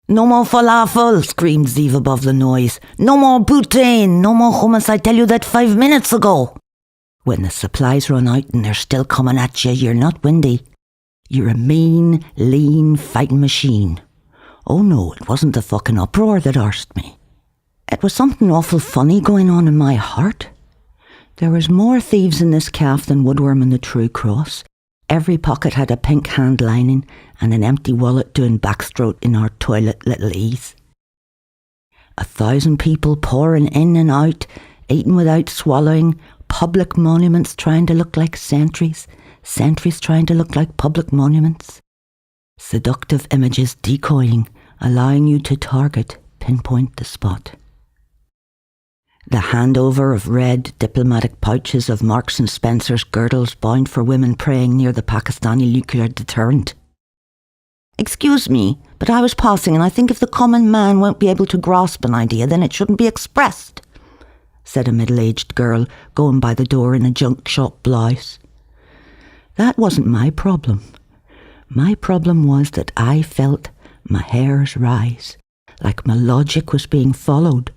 "No more falafel," screamed Zeev above the noise. "No more poutine, no more hummus, I tell you that 5 minutes ago." When the supplies run out and they're still coming at you, you're not windy. You're a mean, lean fighting machine. Oh no, it wasn't the fucking uproar that arsed me. It was something awful funny going on in my heart. There was more thieves in this caff than woodworm in the True Cross. Every pocket had a pink hand lining and an empty wallet doing backstroke in our toilet little ease. 1,000 people pouring in and out, eating without swallowing, public monuments trying to look like sentries, sentries trying to look like public monuments. Seductive images decoying, allowing you to target, pinpoint the spot. The handover of red diplomatic pouches of Marks and Spencer's girdles bound for women praying near the Pakistani nuclear deterrent. "Excuse me, but I was passing and I think if the common man won't be able to grasp an idea, then it shouldn't be expressed," said a middle-aged girl going by the door in a junk shop blouse. That wasn't my problem. My problem was that I felt my hairs rise, like my logic was being followed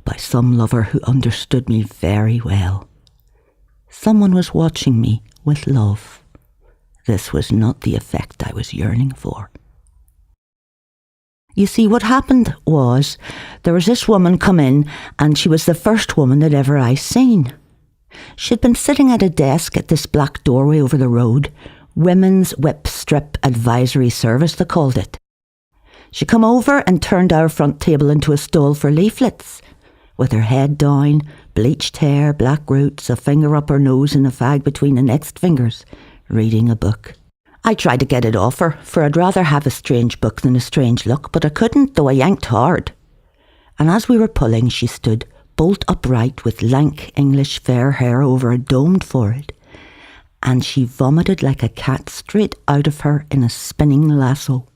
by some lover who understood me very well. Someone was watching me with love. This was not the effect I was yearning for. You see, what happened was, there was this woman come in, and she was the first woman that ever I seen. She'd been sitting at a desk at this black doorway over the road, Women's Whip Strip Advisory Service, they called it. She come over and turned our front table into a stall for leaflets. With her head down, bleached hair, black roots, a finger up her nose and a fag between the next fingers, reading a book. I tried to get it off her, for I'd rather have a strange book than a strange look, but I couldn't, though I yanked hard. And as we were pulling, she stood bolt upright with lank English fair hair over a domed forehead, and she vomited like a cat straight out of her in a spinning lasso.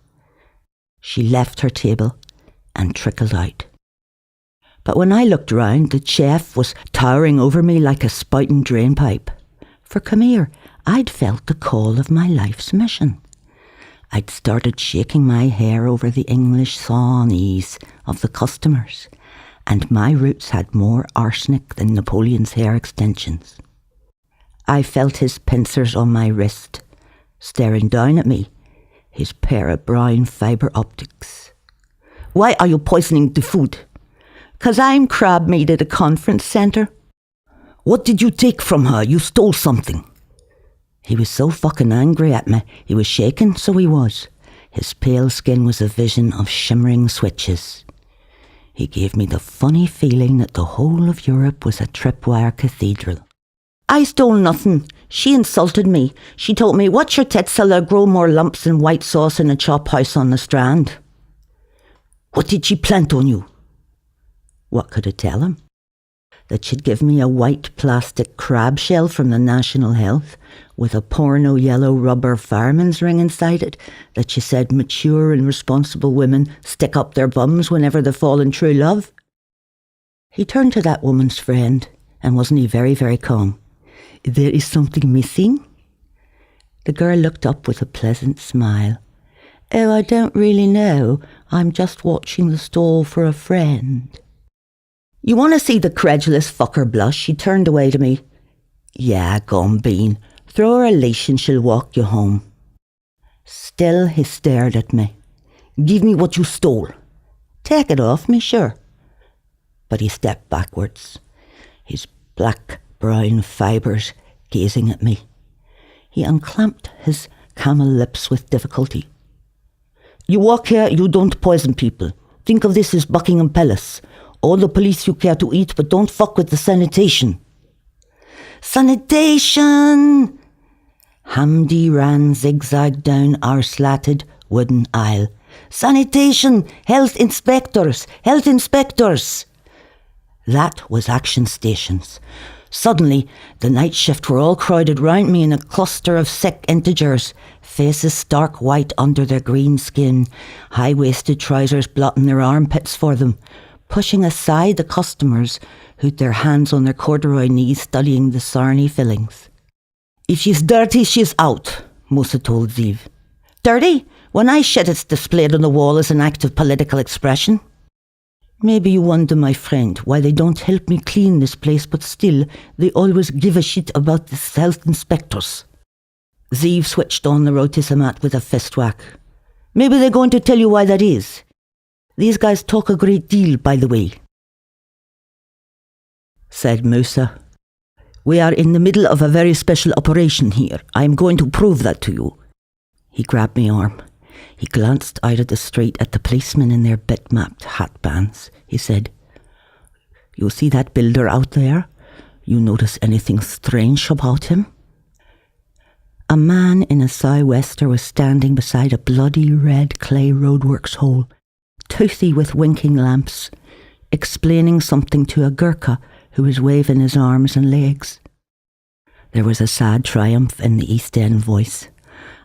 She left her table and trickled out. But when I looked round, the chef was towering over me like a spouting drainpipe. For come here, I'd felt the call of my life's mission. I'd started shaking my hair over the English saw-knees of the customers, and my roots had more arsenic than Napoleon's hair extensions. I felt his pincers on my wrist, staring down at me, his pair of brown fibre optics. "Why are you poisoning the food?" "'Cause I'm crab meat at a conference centre." "What did you take from her? You stole something." He was so fucking angry at me. He was shaking, so he was. His pale skin was a vision of shimmering switches. He gave me the funny feeling that the whole of Europe was a tripwire cathedral. "I stole nothing. She insulted me. She told me, 'Watch your tits till there grow more lumps than white sauce in a chop house on the Strand.'" "What did she plant on you?" What could I tell him? That she'd give me a white plastic crab shell from the National Health with a porno yellow rubber fireman's ring inside it, that she said mature and responsible women stick up their bums whenever they fall in true love. He turned to that woman's friend, and wasn't he very, very calm? "There is something missing?" The girl looked up with a pleasant smile. "Oh, I don't really know. I'm just watching the stall for a friend." You want to see the credulous fucker blush? She turned away to me. "Yeah, gone bean. Throw her a leash and she'll walk you home." Still he stared at me. "Give me what you stole." "Take it off me, sure." But he stepped backwards, his black-brown fibres gazing at me. He unclamped his camel lips with difficulty. "You walk here, you don't poison people. Think of this as Buckingham Palace. All the police you care to eat, but don't fuck with the sanitation." "Sanitation!" Hamdi ran zigzag down our slatted wooden aisle. "Sanitation! Health inspectors! Health inspectors!" That was action stations. Suddenly, the night shift were all crowded round me in a cluster of sick integers, faces stark white under their green skin, high-waisted trousers blotting their armpits for them, pushing aside the customers who'd their hands on their corduroy knees studying the sarnie fillings. "If she's dirty, she's out," Musa told Zeev. "Dirty? When I shit, it's displayed on the wall as an act of political expression. Maybe you wonder, my friend, why they don't help me clean this place, but still, they always give a shit about the health inspectors. Zeev switched on the rotisamat with a fist whack. Maybe they're going to tell you why that is. These guys talk a great deal, by the way, said Musa. We are in the middle of a very special operation here. I am going to prove that to you. He grabbed my arm. He glanced out at the street at the policemen in their bit-mapped hat bands. He said, You see that builder out there? You notice anything strange about him? A man in a sou'wester was standing beside a bloody red clay roadworks hole, toothy with winking lamps, explaining something to a Gurkha who was waving his arms and legs. There was a sad triumph in the East End voice.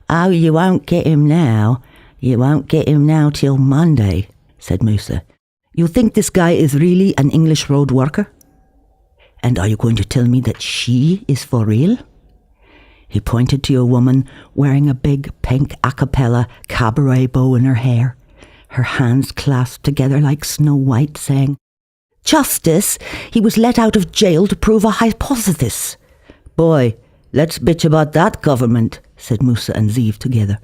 Oh, you won't get him now. You won't get him now till Monday, said Musa. You think this guy is really an English road worker? And are you going to tell me that she is for real? He pointed to a woman wearing a big pink a cappella cabaret bow in her hair, her hands clasped together like Snow White, saying, Justice, he was let out of jail to prove a hypothesis. Boy, let's bitch about that government, said Musa and Zeev together.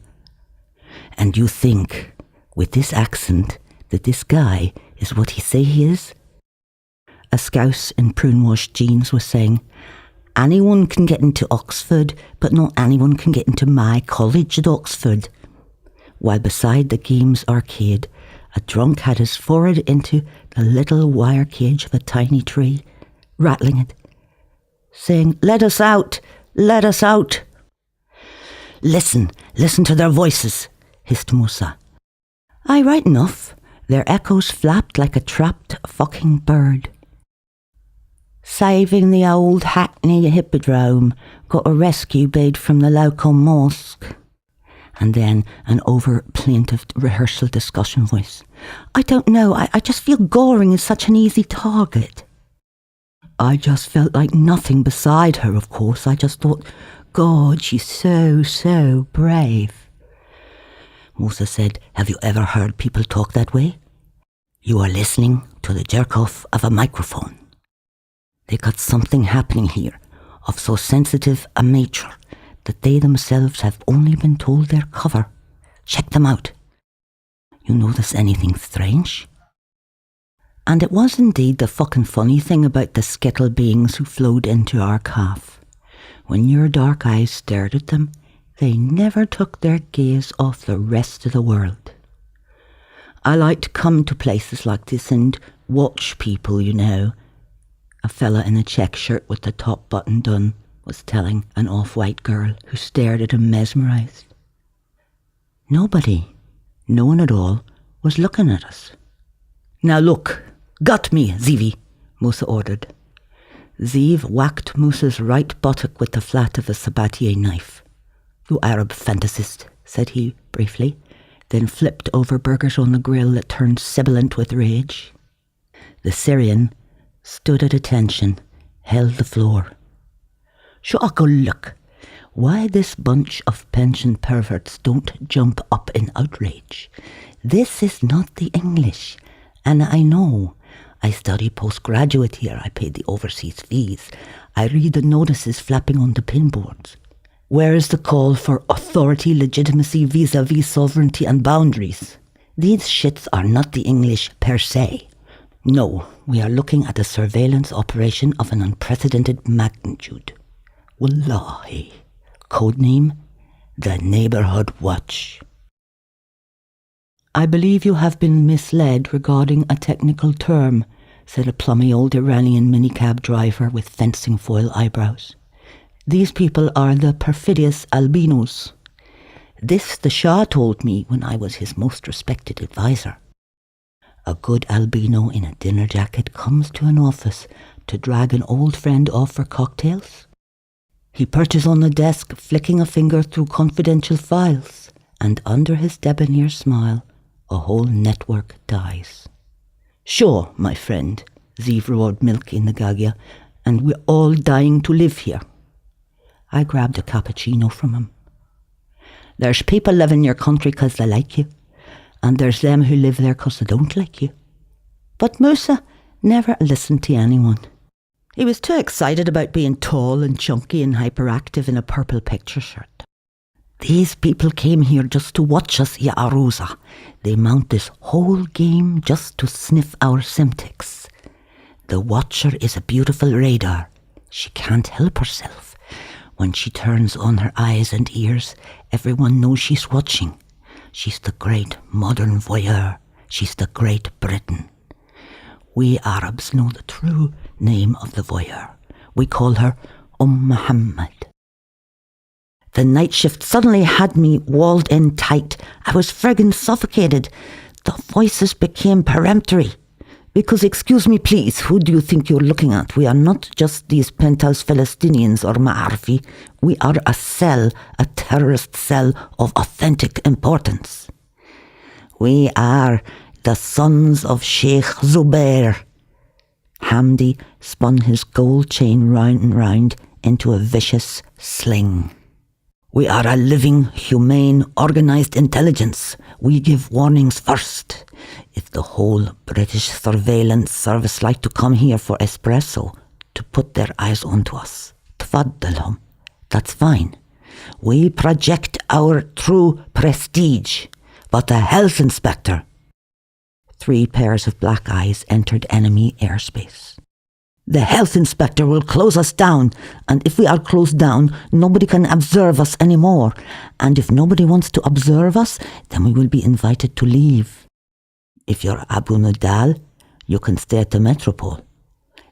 And you think, with this accent, that this guy is what he say he is? A scouse in prune-washed jeans was saying, Anyone can get into Oxford, but not anyone can get into my college at Oxford. While beside the games arcade, a drunk had his forehead into the little wire cage of a tiny tree, rattling it, saying, Let us out! Let us out! Listen to their voices, hissed Musa. Aye, right enough. Their echoes flapped like a trapped fucking bird. Saving the old Hackney Hippodrome, got a rescue bid from the local mosque. And then an over-plaintive rehearsal discussion voice. I don't know, I just feel Goring is such an easy target. I just felt like nothing beside her, of course. I just thought, God, she's so brave. Musa said, Have you ever heard people talk that way? You are listening to the jerk-off of a microphone. They got something happening here of so sensitive a nature that they themselves have only been told their cover. Check them out. You notice anything strange? And it was indeed the fucking funny thing about the skittle beings who flowed into our caff. When your dark eyes stared at them, they never took their gaze off the rest of the world. I like to come to places like this and watch people, you know. A fella in a check shirt with the top button done was telling an off-white girl who stared at him mesmerised. Nobody, no one at all, was looking at us. Now look, got me, Zeevi, Musa ordered. Zeev whacked Musa's right buttock with the flat of a sabatier knife. You Arab fantasist, said he briefly, then flipped over burgers on the grill that turned sibilant with rage. The Syrian stood at attention, held the floor. Sha'akul look, why this bunch of pensioned perverts don't jump up in outrage. This is not the English, and I know. I study postgraduate here, I pay the overseas fees. I read the notices flapping on the pinboards. Where is the call for authority, legitimacy, vis-a-vis sovereignty and boundaries? These shits are not the English per se. No, we are looking at a surveillance operation of an unprecedented magnitude. Wallahi. Codename, the Neighbourhood Watch. I believe you have been misled regarding a technical term, said a plummy old Iranian minicab driver with fencing foil eyebrows. These people are the perfidious albinos. This the Shah told me when I was his most respected advisor. A good albino in a dinner jacket comes to an office to drag an old friend off for cocktails. He perches on the desk, flicking a finger through confidential files, and under his debonair smile, a whole network dies. Sure, my friend, Zeev roared milk in the gaggia, and we're all dying to live here. I grabbed a cappuccino from him. There's people live in your country 'cause they like you, and there's them who live there 'cause they don't like you. But Musa never listened to anyone. He was too excited about being tall and chunky and hyperactive in a purple picture shirt. These people came here just to watch us, Ya Arusa. They mount this whole game just to sniff our syntax. The watcher is a beautiful radar. She can't help herself. When she turns on her eyes and ears, everyone knows she's watching. She's the great modern voyeur. She's the great Britain. We Arabs know the true name of the voyeur. We call her Muhammad. The night shift suddenly had me walled in tight. I was friggin' suffocated. The voices became peremptory. Because, excuse me please, who do you think you're looking at? We are not just these penthouse Philistinians or Ma'arfi. We are a cell, a terrorist cell of authentic importance. We are the sons of Sheikh Zubair. Hamdi spun his gold chain round and round into a vicious sling. We are a living, humane, organised intelligence. We give warnings first. If the whole British surveillance service like to come here for espresso, to put their eyes onto us, tfaddalhum, that's fine. We project our true prestige. But the health inspector... 3 pairs of black eyes entered enemy airspace. The health inspector will close us down, and if we are closed down, nobody can observe us anymore. And if nobody wants to observe us, then we will be invited to leave. If you're Abu Nidal, you can stay at the Metropole.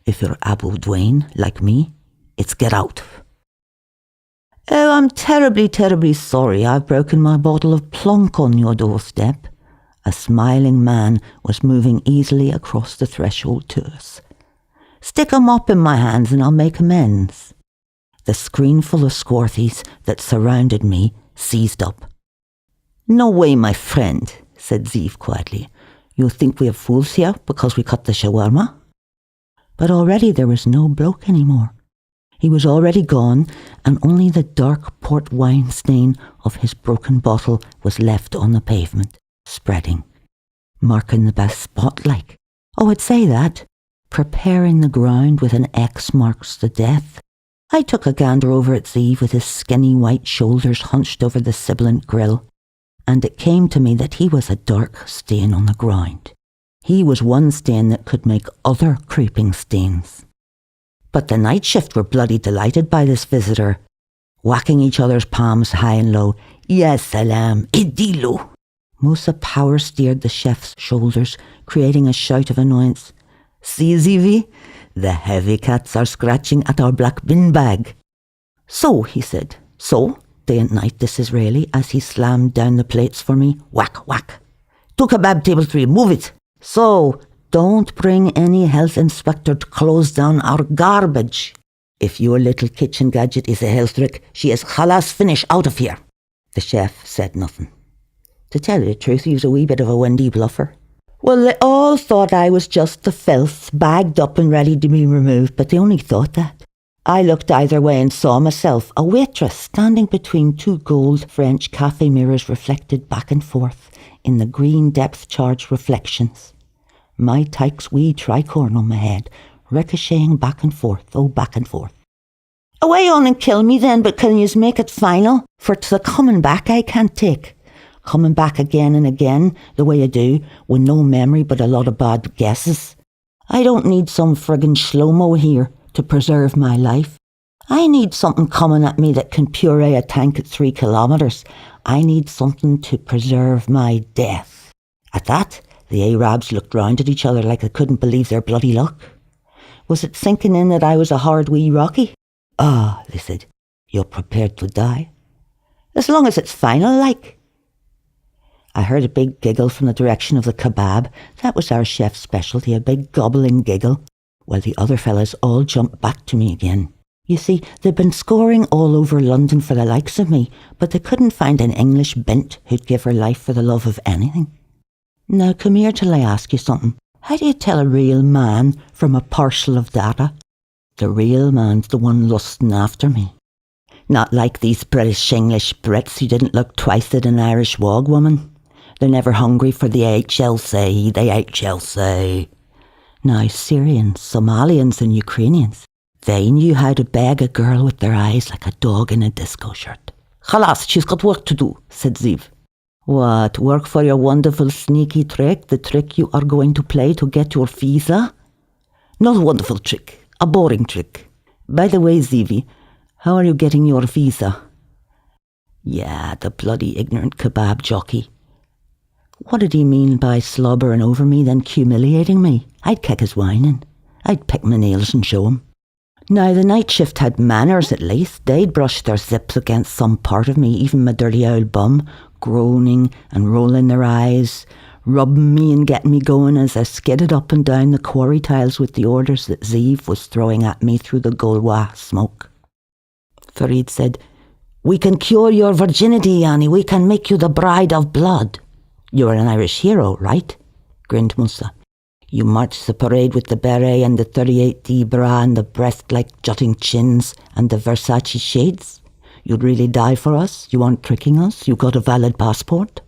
If you're Abu Dwayne, like me, it's get out. Oh, I'm terribly, terribly sorry I've broken my bottle of plonk on your doorstep. A smiling man was moving easily across the threshold to us. Stick a mop in my hands and I'll make amends. The screen full of swarthies that surrounded me seized up. No way, my friend, said Zeev quietly. You think we have fools here because we cut the shawarma? But already there was no bloke anymore. He was already gone, and only the dark port wine stain of his broken bottle was left on the pavement, spreading, marking the best spot like. Oh, I'd say that. Preparing the ground with an X marks the death. I took a gander over at Zeev with his skinny white shoulders hunched over the sibilant grill, and it came to me that he was a dark stain on the ground. He was one stain that could make other creeping stains. But the night shift were bloody delighted by this visitor, whacking each other's palms high and low. Ya salam, idilu. Musa power steered the chef's shoulders, creating a shout of annoyance. See, Zivi, the heavy cats are scratching at our black bin bag. So, he said, so, day and night this Israeli, as he slammed down the plates for me. Whack, whack. To kebab table 3, move it. So, don't bring any health inspector to close down our garbage. If your little kitchen gadget is a health trick, she is khalas, finish, out of here. The chef said nothing. To tell you the truth, he was a wee bit of a windy bluffer. Well, they all thought I was just the filth, bagged up and ready to be removed, but they only thought that. I looked either way and saw myself, a waitress, standing between 2 gold French cafe mirrors reflected back and forth in the green depth-charged reflections. My tyke's wee tricorn on my head, ricocheting back and forth, oh, back and forth. Away on and kill me then, but can yous make it final? For it's the coming back I can't take. Coming back again and again, the way I do, with no memory but a lot of bad guesses. I don't need some friggin' slow-mo here to preserve my life. I need something coming at me that can puree a tank at 3 kilometres. I need something to preserve my death. At that, the Arabs looked round at each other like they couldn't believe their bloody luck. Was it sinking in that I was a hard wee Rocky? Ah, they said, you're prepared to die? As long as it's final, like. I heard a big giggle from the direction of the kebab. That was our chef's specialty, a big gobbling giggle, while the other fellas all jumped back to me again. You see, they'd been scoring all over London for the likes of me, but they couldn't find an English bint who'd give her life for the love of anything. Now come here till I ask you something. How do you tell a real man from a parcel of data? The real man's the one lusting after me. Not like these British English Brits who didn't look twice at an Irish wog woman. They're never hungry for the HLC, the HLC. Now Syrians, Somalians and Ukrainians, they knew how to beg a girl with their eyes like a dog in a disco shirt. Khalas, she's got work to do, said Ziv. What, work for your wonderful sneaky trick, the trick you are going to play to get your visa? Not a wonderful trick, a boring trick. By the way, Zivi, how are you getting your visa? Yeah, the bloody ignorant kebab jockey. What did he mean by slobbering over me, then humiliating me? I'd kick his whining. I'd pick my nails and show him. Now, the night shift had manners at least. They'd brush their zips against some part of me, even my dirty old bum, groaning and rolling their eyes, rubbing me and getting me going as I skidded up and down the quarry tiles with the orders that Ziv was throwing at me through the Gulwa smoke. Farid said, "We can cure your virginity, Yanni. We can make you the bride of blood." "You're an Irish hero, right?" grinned Musa. "You march the parade with the beret and the 38D bra and the breast-like jutting chins and the Versace shades? You'd really die for us? You aren't tricking us? You got a valid passport?"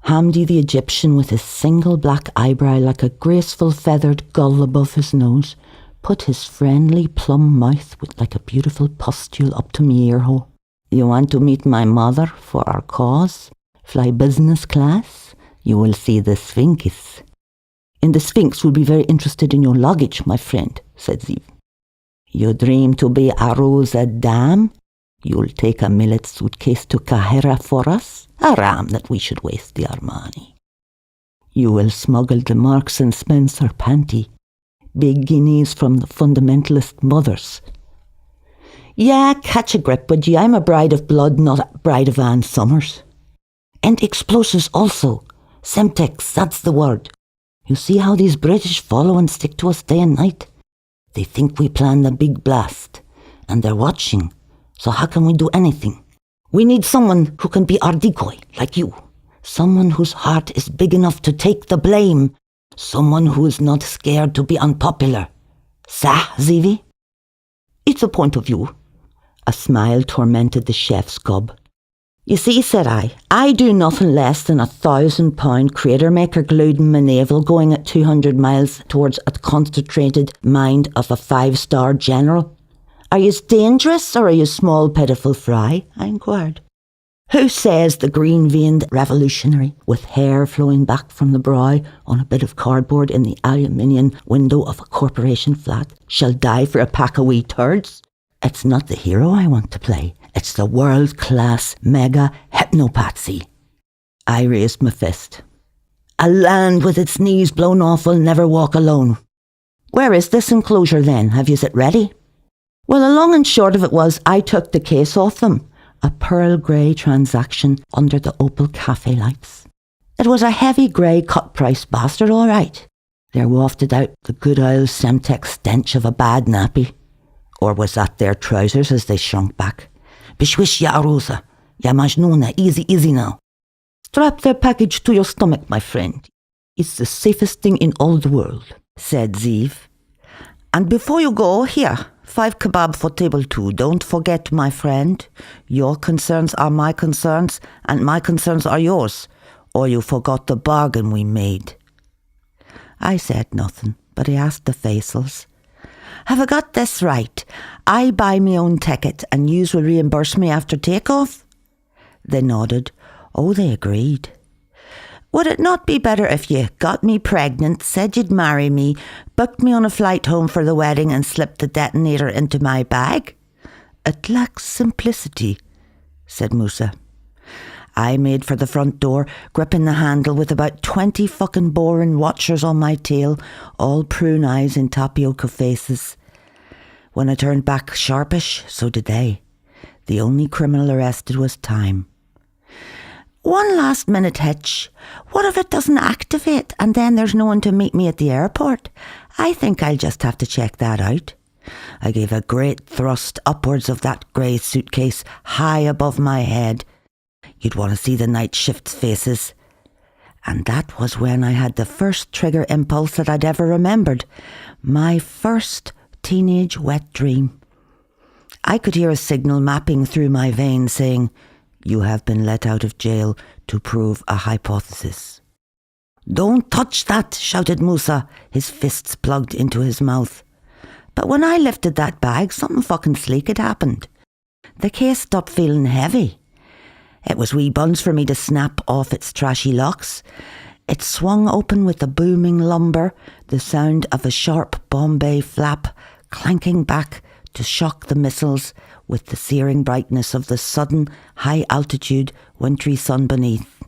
Hamdi the Egyptian, with his single black eyebrow like a graceful feathered gull above his nose, put his friendly plum mouth with like a beautiful pustule up to me earhole. "You want to meet my mother for our cause? Fly business class? You will see the Sphinx." "And the Sphinx will be very interested in your luggage, my friend," said Ziv. "You dream to be a Rosa Dam? You'll take a millet suitcase to Kahira for us? A ram that we should waste the Armani. You will smuggle the Marks and Spencer panty, big guineas from the fundamentalist mothers." "Yeah, catch a grip, would you? I'm a bride of blood, not a bride of Ann Summers. And explosives also. Semtex, that's the word. You see how these British follow and stick to us day and night? They think we plan the big blast, and they're watching. So how can we do anything? We need someone who can be our decoy, like you. Someone whose heart is big enough to take the blame. Someone who is not scared to be unpopular. Sah, Zivi?" "It's a point of view." A smile tormented the chef's gob. "You see," said I do nothing less than £1,000 crater maker glued in my navel going at 200 miles towards a concentrated mind of a 5-star general. "Are you dangerous or are you small pitiful fry?" I inquired. "Who says the green-veined revolutionary with hair flowing back from the brow on a bit of cardboard in the aluminium window of a corporation flat shall die for a pack of wee turds? It's not the hero I want to play. It's the world-class mega hypnopatsy." I raised my fist. "A land with its knees blown off will never walk alone." "Where is this enclosure then? Have yous it ready?" Well, the long and short of it was I took the case off them. A pearl grey transaction under the Opal cafe lights. It was a heavy grey cut-price bastard, all right. There wafted out the good old Semtex stench of a bad nappy. Or was that their trousers as they shrunk back? "Bishwish ya Arosa, ya Majnoona, easy now. Strap their package to your stomach, my friend. It's the safest thing in all the world," said Ziv. "And before you go, here, 5 kebab for table 2. Don't forget, my friend. Your concerns are my concerns, and my concerns are yours. Or you forgot the bargain we made." I said nothing, but I asked the Faisals, "Have I got this right? I buy me own ticket, and yous will reimburse me after takeoff?" They nodded. Oh, they agreed. "Would it not be better if you got me pregnant, said you'd marry me, booked me on a flight home for the wedding and slipped the detonator into my bag?" "It lacks simplicity," said Musa. I made for the front door, gripping the handle with about 20 fucking boring watchers on my tail, all prune eyes and tapioca faces. When I turned back sharpish, so did they. The only criminal arrested was time. "One last minute hitch. What if it doesn't activate and then there's no one to meet me at the airport? I think I'll just have to check that out." I gave a great thrust upwards of that grey suitcase high above my head. You'd want to see the night shift's faces. And that was when I had the first trigger impulse that I'd ever remembered. My first teenage wet dream. I could hear a signal mapping through my veins saying, "You have been let out of jail to prove a hypothesis." "Don't touch that," shouted Musa, his fists plugged into his mouth. But when I lifted that bag, something fucking sleek had happened. The case stopped feeling heavy. It was wee buns for me to snap off its trashy locks. It swung open with a booming lumber, the sound of a sharp Bombay flap clanking back to shock the missiles with the searing brightness of the sudden high-altitude wintry sun beneath.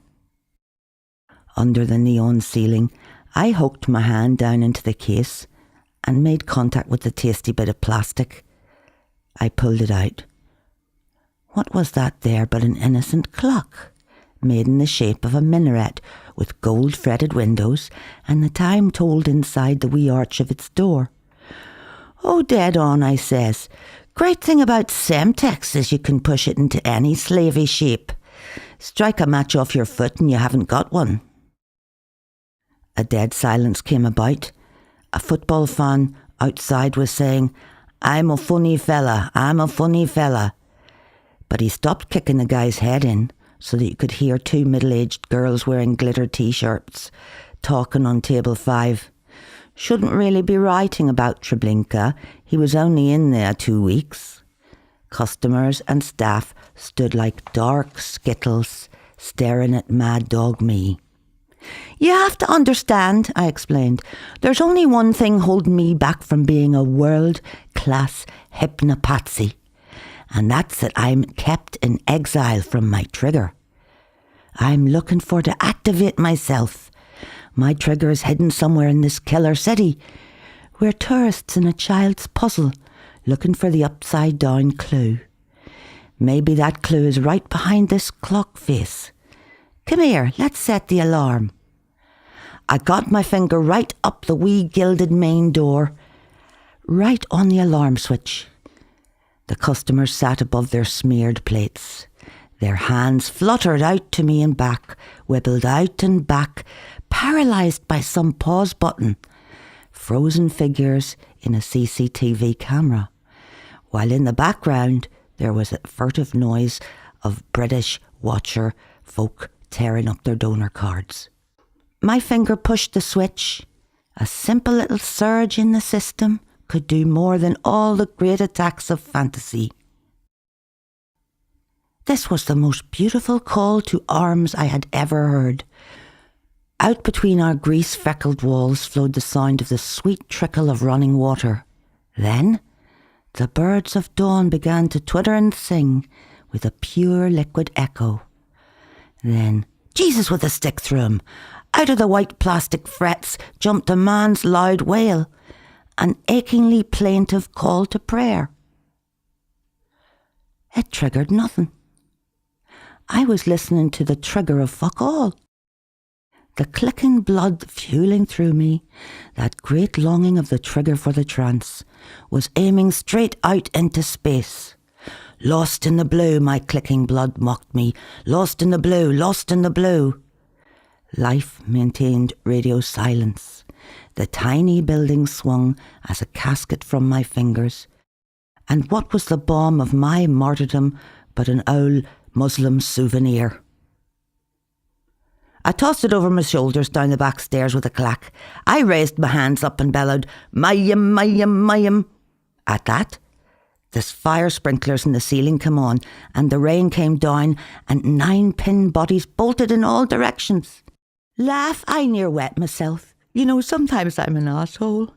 Under the neon ceiling, I hooked my hand down into the case and made contact with the tasty bit of plastic. I pulled it out. What was that there but an innocent clock, made in the shape of a minaret with gold-fretted windows and the time told inside the wee arch of its door. "Oh, dead on," I says. "Great thing about Semtex is you can push it into any slavey shape. Strike a match off your foot and you haven't got one." A dead silence came about. A football fan outside was saying, "I'm a funny fella, I'm a funny fella." But he stopped kicking the guy's head in so that you could hear two middle-aged girls wearing glitter t-shirts talking on table 5. Shouldn't really be writing about Treblinka. He was only in there 2 weeks. Customers and staff stood like dark skittles staring at Mad Dog me. "You have to understand," I explained, "there's only one thing holding me back from being a world-class hypnopatsy, and that's that I'm kept in exile from my trigger. I'm looking for to activate myself. My trigger is hidden somewhere in this killer city. We're tourists in a child's puzzle, looking for the upside-down clue. Maybe that clue is right behind this clock face. Come here, let's set the alarm." I got my finger right up the wee gilded main door, right on the alarm switch. The customers sat above their smeared plates. Their hands fluttered out to me and back, wibbled out and back, paralysed by some pause button. Frozen figures in a CCTV camera. While in the background there was a furtive noise of British watcher folk tearing up their donor cards. My finger pushed the switch. A simple little surge in the system could do more than all the great attacks of fantasy. This was the most beautiful call to arms I had ever heard. Out between our grease-freckled walls flowed the sound of the sweet trickle of running water. Then the birds of dawn began to twitter and sing with a pure liquid echo. Then, Jesus with a stick through him, out of the white plastic frets jumped a man's loud wail, an achingly plaintive call to prayer. It triggered nothing. I was listening to the trigger of fuck all. The clicking blood fueling through me, that great longing of the trigger for the trance, was aiming straight out into space. Lost in the blue, my clicking blood mocked me. Lost in the blue, lost in the blue. Life maintained radio silence. The tiny building swung as a casket from my fingers. And what was the bomb of my martyrdom but an old Muslim souvenir? I tossed it over my shoulders down the back stairs with a clack. I raised my hands up and bellowed, "Mayim, Mayim, Mayim." At that, the fire sprinklers in the ceiling came on and the rain came down and 9-pin bodies bolted in all directions. Laugh, I near wet myself. You know, sometimes I'm an asshole.